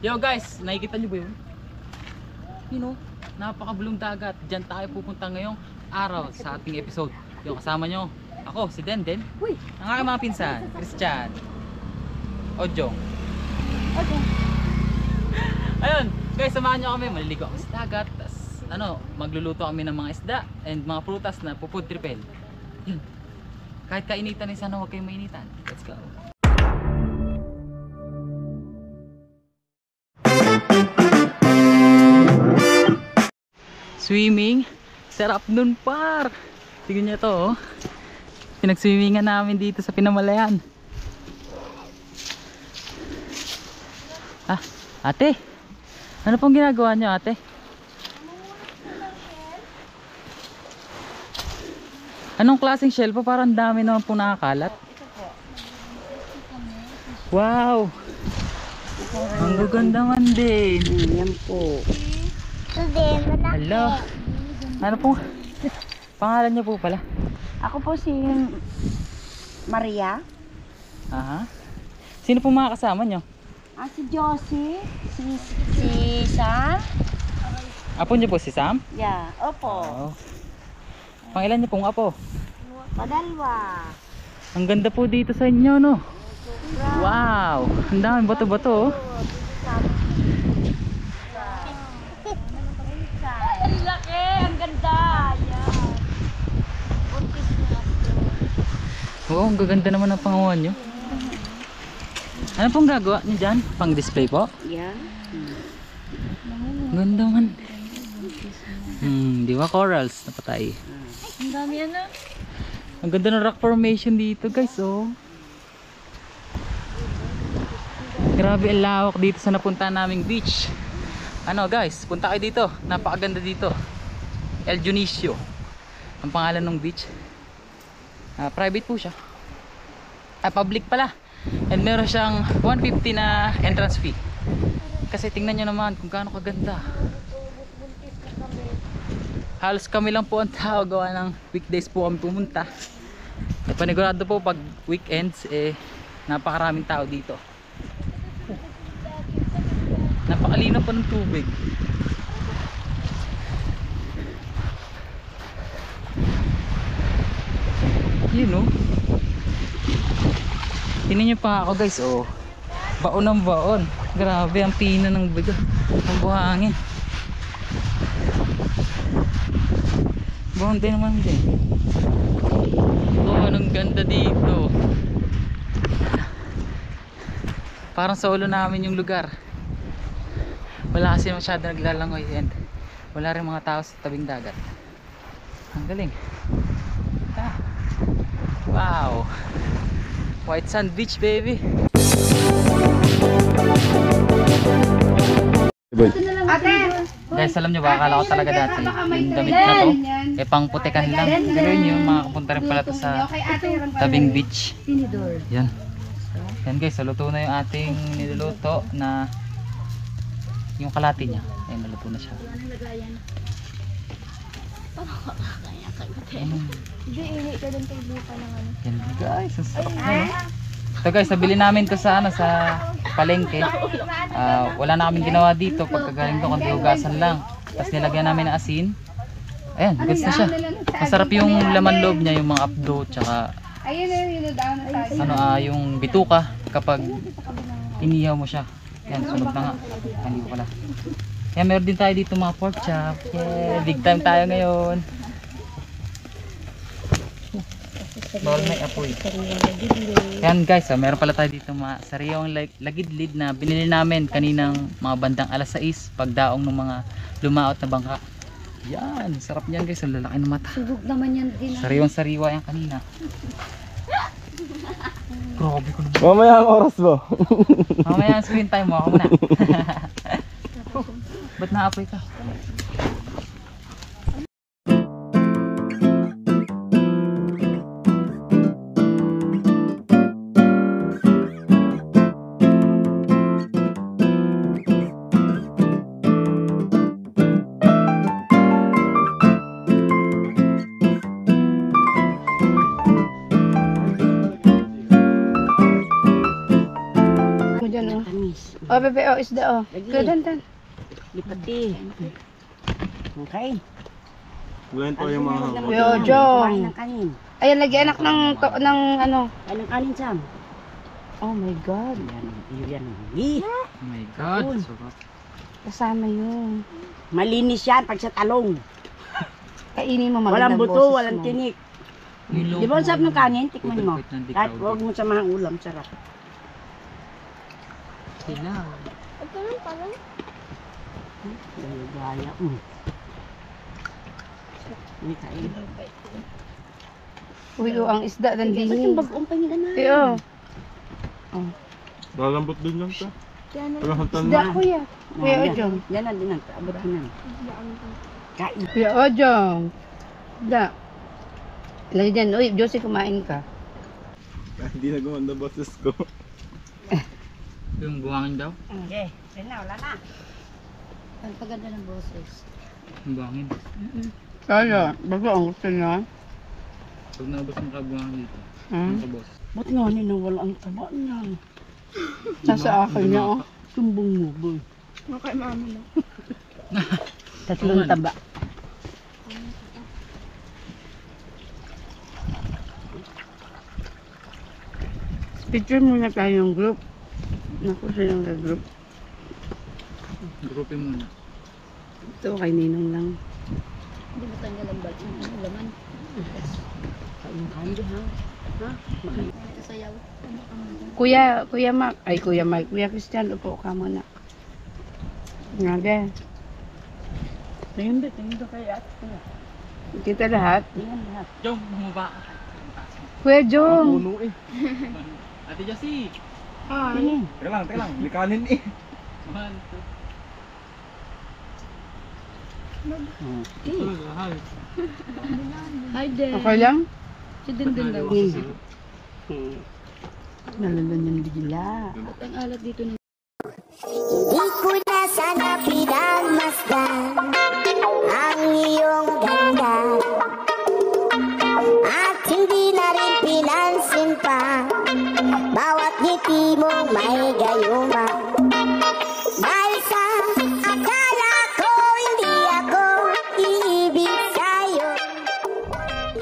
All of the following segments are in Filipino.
Yo guys, nakikita nyo ba yun? You know, napakabulong dagat. Diyan tayo pupunta ngayong araw sa ating episode. Yung kasama nyo, ako, si Denden. Uy! Ang aking mga pinsan, Christian, Ojong. Okay. Ayun, guys, samahan nyo kami. Maliligo kami sa dagat. Tas, magluluto kami ng mga isda and mga prutas na pupud tripel. Yun. Kahit kainitan eh, sana huwag kayong mainitan. Let's go. Swimming, sarap nun par. Tignan nyo to, oh. Pinagswimmingan namin dito sa Pinamalayan. Ah, ate, ano pong ginagawa nyo, ate? Anong klaseng shell po? Parang dami naman po nakakalat. Wow, ang gaganda man din. Yan po. Hello. Ano pong pangalan niyo po pala? Ako po si Maria. Aha. Sino pong mga kasama niyo? Si Josie. Si Sam. Apo niyo po si Sam? Yeah, opo. Oo. Pangilan niyo pong apo? Padalwa. Ang ganda po dito sa inyo, no? Wow, ang daming bato-bato, oh. Ang laki, ang ganda. Yan. Oo, ang gaganda naman ang panguhan nyo. Ano pong gagawa niyo dyan? Pang display po? Yan. Ang ganda man. Di ba corals na patay? Ang dami yan na. Ang ganda ng rock formation dito, guys, oh. Grabe ang lawak dito sa napunta naming beach. Ano guys, punta kayo dito. Napakaganda dito. El Junicio ang pangalan ng beach. Private po siya. Public pala. And meron siyang 150 na entrance fee. Kasi tingnan nyo naman kung gaano kaganda. Halos kami lang po ang tao, gawa ng weekdays po kami pumunta. Panigurado po pag weekends napakaraming tao dito. Napakalinaw pa ng tubig. Yun, oh. Tingnan nyo pa ako, guys, oh. Baon ng baon. Grabe ang pina ng bigo. Ang buhangin. Baon din naman din. Oh, anong ganda dito. Parang sa ulo namin yung lugar. Wala kasi masyado naglalangoy and wala rin mga tao sa tabing dagat. Ang galing. Wow, White Sand Beach, baby. Ate! Guys, alam nyo ba, akala ko talaga dati yung damit na to pang putikan lang. Pero yun, makakapunta rin pala to sa tabing beach. Yan. Yan guys, luto na yung ating niluluto na yung kalati niya. Ayun, naluto na siya. Yan guys, ang sarap na. Ito guys, nabili namin to sa sa palengke. Wala na kaming ginawa dito pagkagaling to, kundi hugasan lang. Tapos nilagyan namin ng asin. Ayan, goods na siya. Masarap yung laman loob niya, yung mga abdo, tsaka yung bituka kapag inihaw mo siya. Yan, sunog na nga. Hindi ko pala. Yan, meron din tayo dito mga pork chop. Yeah, big time tayo ngayon. Bawal may apoy. Yan guys, meron pala tayo dito mga sariwang lagidlid na binili namin kaninang mga bandang alas 6 pagdaong ng mga lumaot na bangka. Yan, sarap niyan guys, ang lalaki ng mata. Sugog naman yan din. Sariwang sariwa yan kanina. Grabe ko naman. Mamaya ang oras mo. Mamaya ang screen time mo, ako muna. Ba't naapoy ka? bebe, isda, Lagi. Kudandan. Lipati. Okay. Gawin po yung mga Kuya Ojo. Kumain ng kanin. Ayan, lagi anak ng ano. Anong kanin, Sam? Oh my God. Yan. Oh my God. Sarap. Kasama yun. Malinis yan pag sa talong. Kainin mo Walang magandang buto, boses walang mo. tinik. Ilong Di ba ang sarap ng kanin? Tikman mo. Pupilpit ng Kahit dikaw. huwag mo samahang ulam, sarap. Sila. Gaya. Hindi kain. Uy, ang isda dan Ba't yung din. bagong pangida na? Iyo. lalambot din lang ta. Parang hantan Isda, mo. kuya. Kuya Ojo. Yan na din ang abot na. Kain. Kuya Ojo. Isda. Lagi dyan. Uy, Josie, kumain ka. Hindi na gumanda boses ko. Yung buhangin daw. Okay. Yan na, wala na. Ang paganda ng boses. Yung buhangin. Kaya, bago ang gusto niya. Pag naubos mo ka buhangin dito. Hmm? Sa boss. Ba't nga ninawala ang taba niyan? Sa akin niya, oh. Sumbong mo, boy. Tatlong taba. Picture muna tayong group. Naku, silang group. Groupin muna. Ito, kay Ninong lang. Hindi mo tanggal ang bag. Ang laman. Kain candy, ha? Ha? Sayaw. Kuya Mark. Ay, Kuya Mike. Kuya Christian, upo ka muna. Nga, de. Tingin ba kay at? Kita lahat. Tingin lahat. Jom, bumaba ka. Kuya Jong. Puno eh. Ate Josie. Tingin. Teka lang. Likanin eh. 1, 2. Okay. Hi. Hi, Den. Okay lang? Si Den daw. Nalalan yung bigla. Ang alat dito ng Di ko na sana pinagmasdan ang iyong ganda at hindi na rin pinansin pa bawat ngiti mong may gayuma dahil sa akala ko hindi ako iibig sa'yo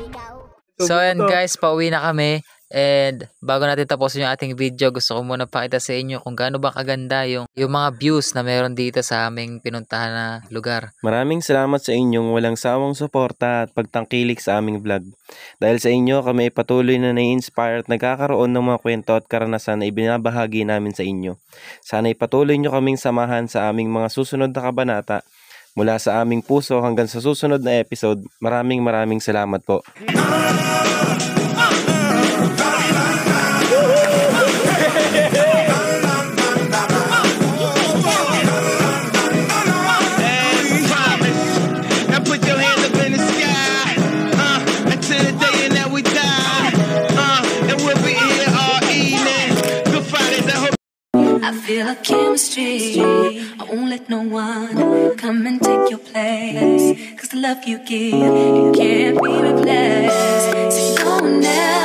ikaw. So ayan guys, pauwi na kami. And bago natin tapusin yung ating video, gusto ko muna pakita sa inyo kung gaano ba kaganda yung mga views na meron dito sa aming pinuntahan na lugar. Maraming salamat sa inyong walang sawang suporta at pagtangkilik sa aming vlog. Dahil sa inyo, kami ay patuloy na nai-inspire at nagkakaroon ng mga kwento at karanasan na ibinabahagi namin sa inyo. Sana'y patuloy nyo kaming samahan sa aming mga susunod na kabanata. Mula sa aming puso hanggang sa susunod na episode, maraming salamat po. Now put your hands up in the sky, until the day and that we die, and we'll be here all evening. Good Friday, the whole. I feel a chemistry. I won't let no one come and take your place. Cause the love you give, it can't be replaced. So you know now.